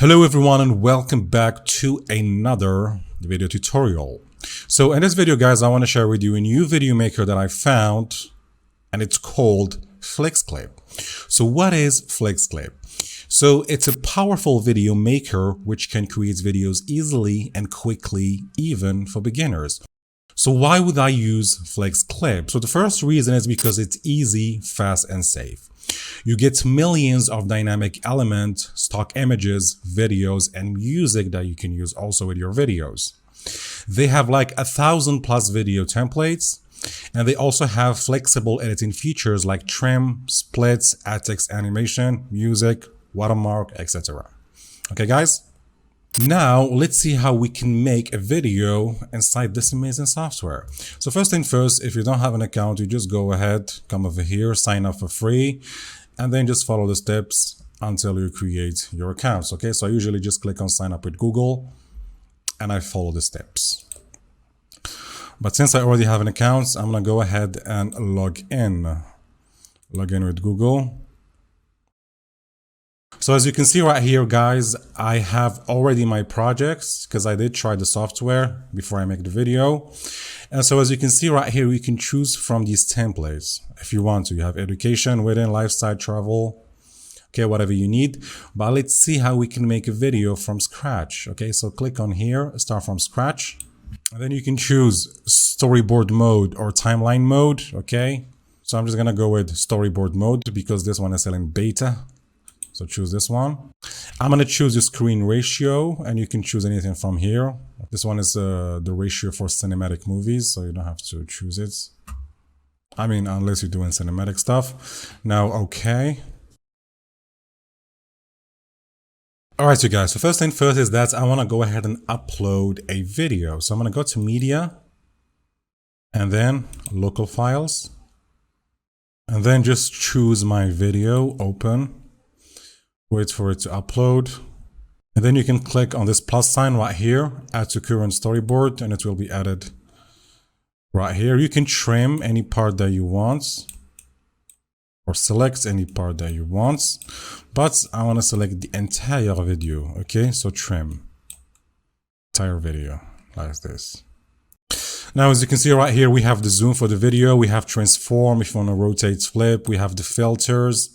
Hello everyone and welcome back to another video tutorial. So in this video guys, I want to share with you a new video maker that I found and it's called FlexClip. So what is FlexClip? So it's a powerful video maker which can create videos easily and quickly even for beginners. So why would I use FlexClip? So the first reason is because it's easy, fast and safe. You get millions of dynamic elements, stock images, videos, and music that you can use also with your videos. They have like 1,000+ video templates, and they also have flexible editing features like trim, splits, add text animation, music, watermark, etc. Okay guys? Now let's see how we can make a video inside this amazing software. So first thing first, if you don't have an account, you just go ahead, come over here, sign up for free, and then just follow the steps until you create your accounts. Okay, so I usually just click on sign up with Google and I follow the steps. But since I already have an account, I'm gonna go ahead and log in with Google. So as you can see right here, guys, I have already my projects because I did try the software before I make the video. And so as you can see right here, you can choose from these templates if you want to. You have education, wedding, lifestyle, travel, okay, whatever you need. But let's see how we can make a video from scratch. Okay, so click on here, start from scratch. And then you can choose storyboard mode or timeline mode, okay? So I'm just gonna go with storyboard mode because this one is still in beta. So choose this one. I'm going to choose the screen ratio and you can choose anything from here. This one is the ratio for cinematic movies, so you don't have to choose it. I mean, unless you're doing cinematic stuff. Now, okay. All right, you guys. So first thing first is that I want to go ahead and upload a video. So I'm going to go to media and then local files and then just choose my video, open. Wait for it to upload, and then you can click on this plus sign right here, add to current storyboard, and it will be added right here. You can trim any part that you want or select any part that you want, but I want to select the entire video. Okay, so trim entire video like this. Now as you can see right here, we have the zoom for the video, we have transform if you want to rotate, flip, we have the filters.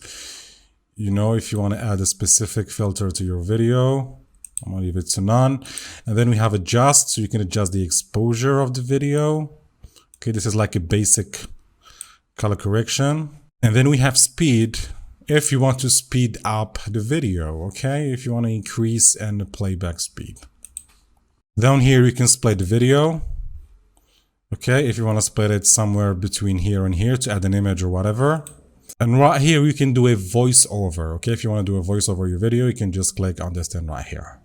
You know, if you want to add a specific filter to your video, I'm gonna leave it to none. And then we have adjust, so you can adjust the exposure of the video. Okay, this is like a basic color correction. And then we have speed, if you want to speed up the video, okay? If you want to increase and the playback speed. Down here, you can split the video. Okay, if you want to split it somewhere between here and here to add an image or whatever. And right here, you can do a voiceover. Okay, if you want to do a voiceover your video, you can just click on this thing right here.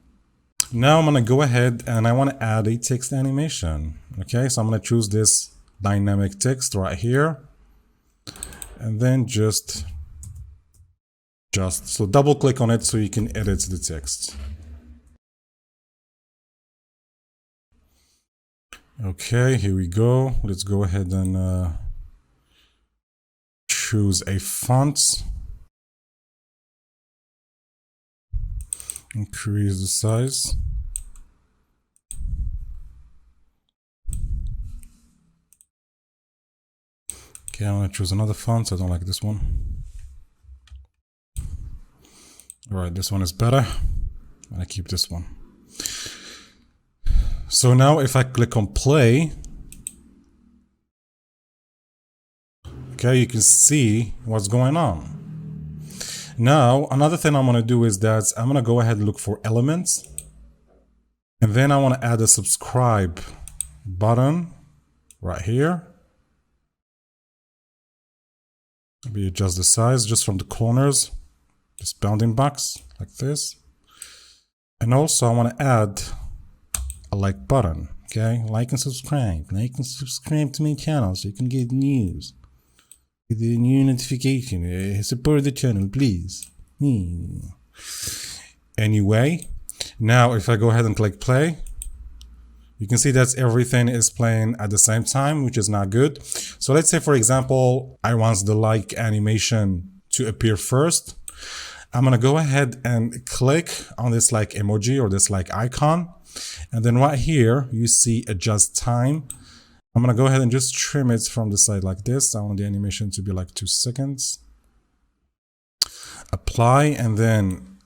Now I'm going to go ahead and I want to add a text animation. Okay, so I'm going to choose this dynamic text right here. And then just so double click on it so you can edit the text. Okay, here we go. Let's go ahead and choose a font, increase the size. Okay, I'm gonna choose another font. I don't like this one. All right, this one is better. I'm gonna keep this one. So now if I click on play, okay, you can see what's going on. Now, another thing I'm going to do is that I'm going to go ahead and look for elements. And then I want to add a subscribe button right here. Maybe adjust the size just from the corners. This bounding box like this. And also I want to add a like button. Okay, like and subscribe. Like and subscribe to my channel so you can get news. The new notification, support the channel, please. Anyway, now if I go ahead and click play, you can see that everything is playing at the same time, which is not good. So let's say, for example, I want the like animation to appear first. I'm gonna go ahead and click on this like emoji or this like icon. And then right here, you see adjust time. I'm gonna go ahead and just trim it from the side like this. I want the animation to be like 2 seconds. Apply, and then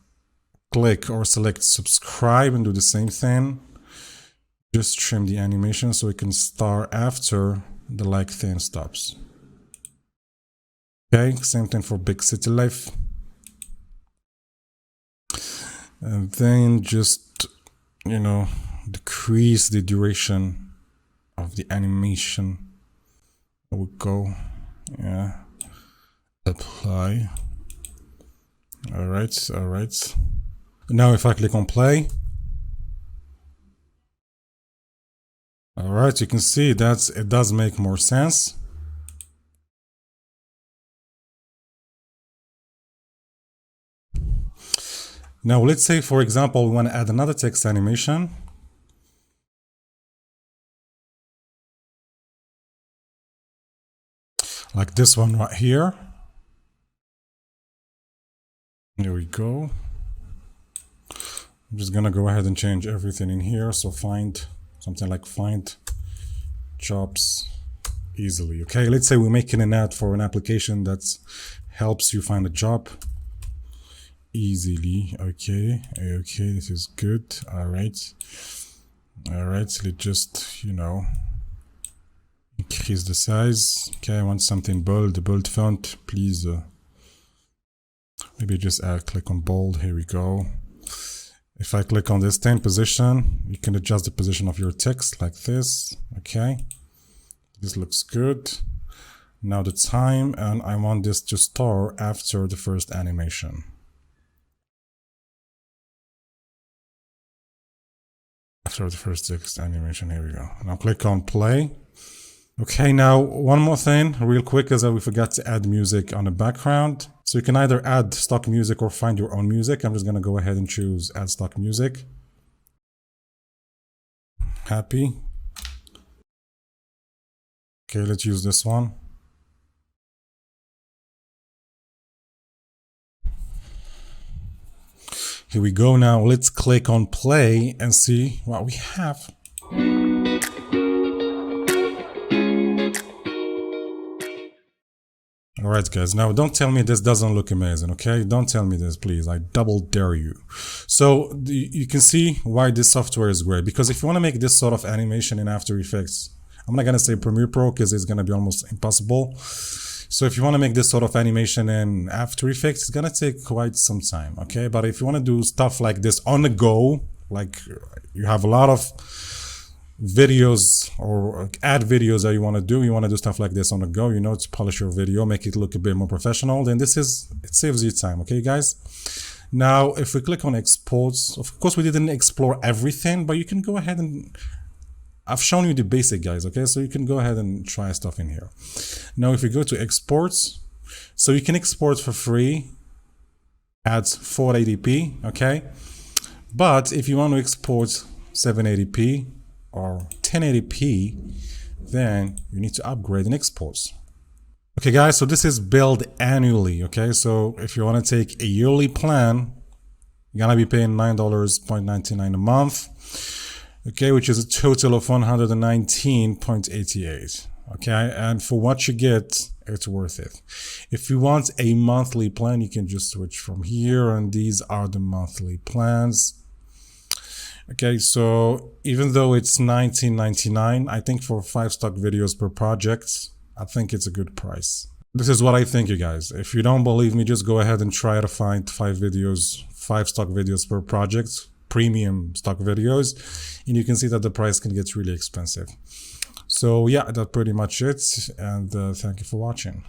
click or select subscribe and do the same thing. Just trim the animation so it can start after the like thing stops. Okay, same thing for Big City Life. And then just, you know, decrease the duration of the animation. There we go. Yeah. Apply. Alright, alright. Now if I click on play. Alright, you can see that it does make more sense. Now let's say, for example, we want to add another text animation. Like this one right here. There we go. I'm just gonna go ahead and change everything in here. So find something like find jobs easily. Okay, let's say we're making an ad for an application that helps you find a job easily. Okay, okay, this is good. All right, let's just, you know, increase the size. Okay, I want something bold, bold font, please. Maybe just click on bold. Here we go. If I click on this 10 position, you can adjust the position of your text like this. Okay, this looks good. Now the time, and I want this to start after the first animation. After the first text animation, here we go. Now click on play. Okay, now one more thing real quick is that we forgot to add music on the background. So you can either add stock music or find your own music. I'm just gonna go ahead and choose add stock music. Happy. Okay, let's use this one. Here we go. Now let's click on play and see what we have. Alright guys, now don't tell me this doesn't look amazing, okay? Don't tell me this, please. I double dare you. So you can see why this software is great, because if you want to make this sort of animation in After Effects, I'm not gonna say Premiere Pro because it's gonna be almost impossible. So if you want to make this sort of animation in After Effects, it's gonna take quite some time, okay? But if you want to do stuff like this on the go, like you have a lot of videos or ad videos that you want to do stuff like this on the go, you know, to polish your video, make it look a bit more professional, then it saves you time, okay guys? Now if we click on exports, of course we didn't explore everything, but you can go ahead and I've shown you the basic, guys, okay? So you can go ahead and try stuff in here. Now if we go to exports, so you can export for free at 480p, okay? But if you want to export 780p or 1080p, then you need to upgrade in exports. Okay guys, so this is billed annually, okay? So if you want to take a yearly plan, you're gonna be paying $9.99 a month, okay, which is a total of $119.88, okay? And for what you get, it's worth it. If you want a monthly plan, you can just switch from here, and these are the monthly plans. Okay, so even though it's $19.99, I think for 5 stock videos per project, I think it's a good price. This is what I think, you guys. If you don't believe me, just go ahead and try to find 5 stock videos per project, premium stock videos, and you can see that the price can get really expensive. So yeah, that's pretty much it, and thank you for watching.